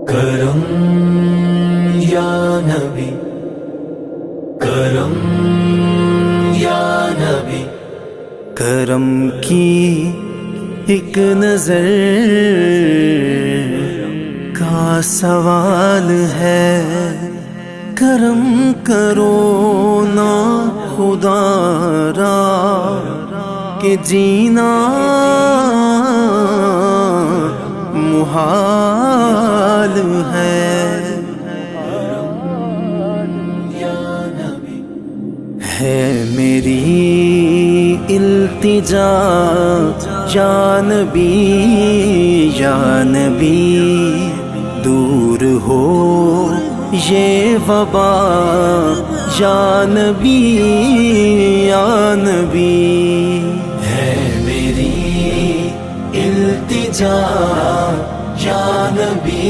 کرم یا نبی، کرم یا نبی، کرم کی ایک نظر کا سوال ہے، کرم کرو نا خدا را کہ جینا محال ہے۔ ہے میری التجا یا نبی، یا نبی، دور ہو یہ وبا یا نبی، یا نبی۔ ہے میری التجا یا نبی،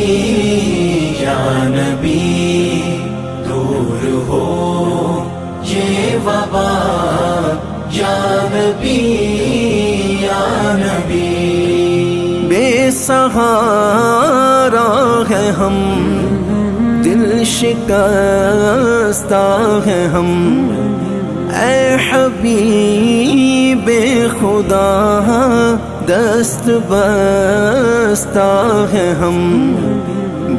یا نبی، دور ہو یہ وبا یا نبی، یا نبی۔ بے سہارا ہے ہم، دل شکستہ ہے ہم، اے حبیب خدا دست بستہ ہے ہم،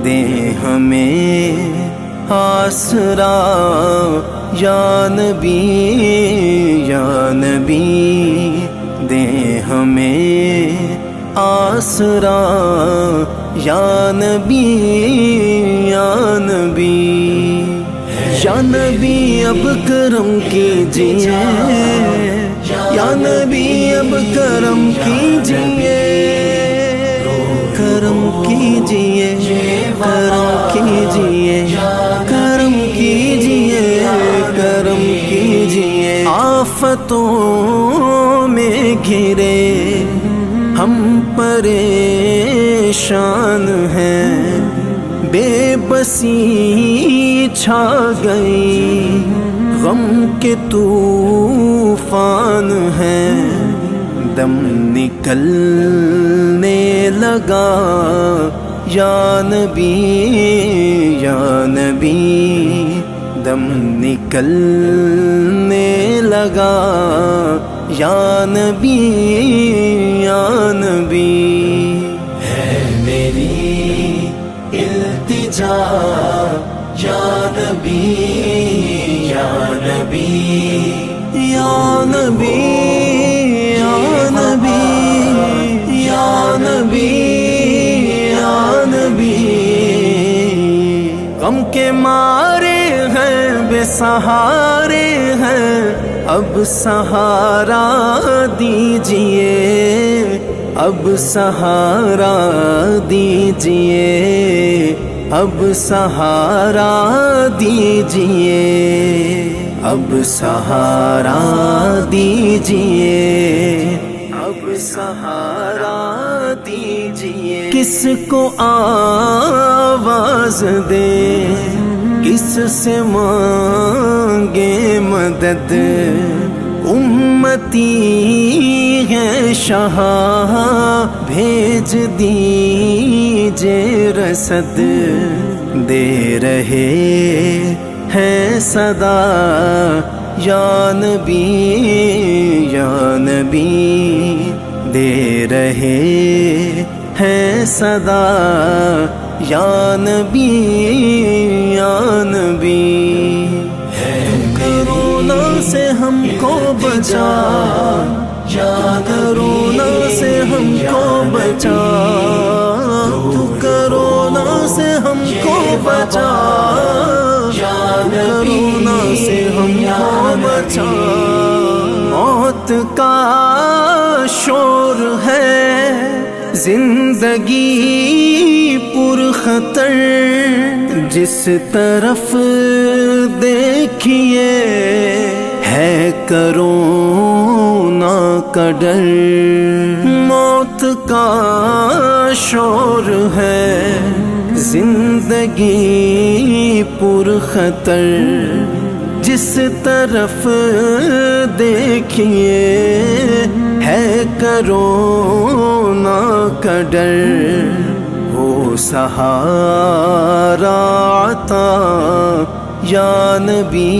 دے ہمیں آسرا یا نبی، یا نبی، دے ہمیں آسرا یا نبی، یا نبی۔ یا نبی اب کرم کیجیے، یا نبی اب کرم کیجیے، کرم کیجیے، کرم کیجیے، کرم کیجیے، کرم کیجیے۔ آفتوں میں گھرے ہم پریشان ہیں، بے بسی چھا گئی، غم کے طوفان ہیں، دم نکلنے لگا یا نبی، یا نبی، دم نکلنے لگا یا نبی، یا نبی۔ ہے میری التجا یا نبی، یا نبی، یا نبی، یا نبی، یا نبی، یا نبی۔ غم کے مارے ہیں، بے سہارے ہیں، اب سہارا دیجئے، اب سہارا دیجئے، اب سہارا دیجئے، اب سہارا دیجئے، اب سہارا دیجئے۔ کس کو آواز دے، کس سے مانگے مدد، امتی ہے شاہ بھیج دیجئے رسد، دے رہے ہیں صدا یا نبی، یا نبی، دے رہے ہیں صدا یا نبی، یا نبی۔ کرونا سے ہم کو بچا، یا کرونا سے ہم کو بچا، تو کرونا سے ہم کو بچا، کرونا سے ہم کو بچا۔ موت کا شور ہے، زندگی پر خطر، جس طرف دیکھیے ہے کرونا کا ڈر۔ موت کا شور ہے، زندگی پر خطر، جس طرف دیکھیے ہے کرونا کا ڈر، ہو سہارا عطا یا نبی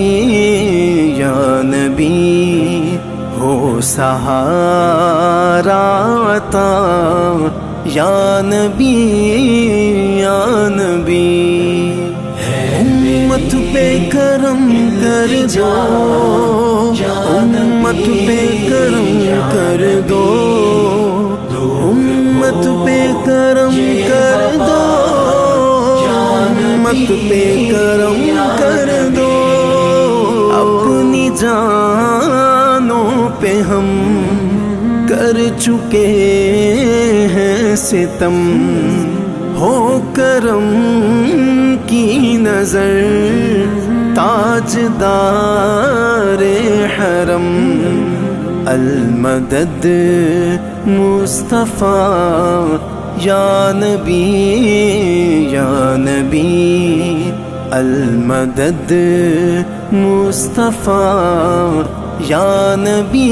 یا نبی، ہو سہارا عطا یا نبی یا نبی۔ امت پہ کرم کر دو، امت پہ کرم کر دو، امت پہ کرم کر دو، امت پہ کرم کر دو۔ اپنی جانوں پہ ہم کر چکے ہیں ستم، ہو کرم کی نظر تاجدار حرم، المدد مصطفیٰ یا نبی یا نبی، المدد مصطفیٰ یا نبی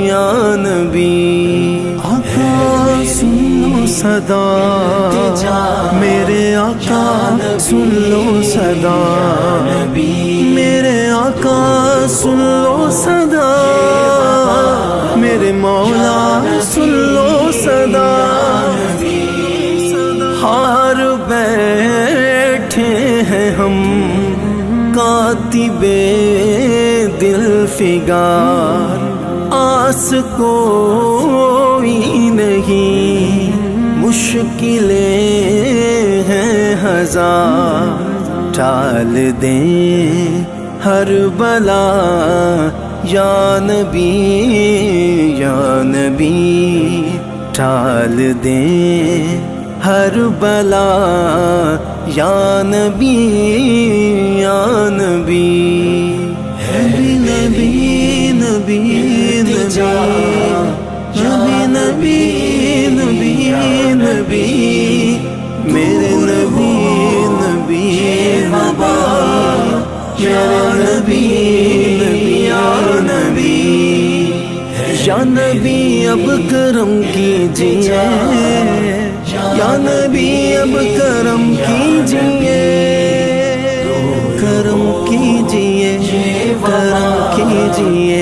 یا نبی۔ آقا سن لو صدا میرے آقا، سن لو صدا میرے آقا، سن لو صدا میرے مولا، سن لو صدا۔ ہار بیٹھے ہیں ہم کاتب دل فگار، آس کوئی نہیں، مشکلیں ہیں ہزار، ٹال دیں ہر بلا یا نبی یا نبی، ٹال دیں ہر بلا یا نبی یا نبی۔ نبی نبی نبی نبی نبی نبی نبی، میرے نبی نبی نبی، میرے نبی نبی یا نبی یا نبی، اب کرم کیجیے یا نبی، اب کرم کیجیے، کرم کیجیے، کرم کیجیے۔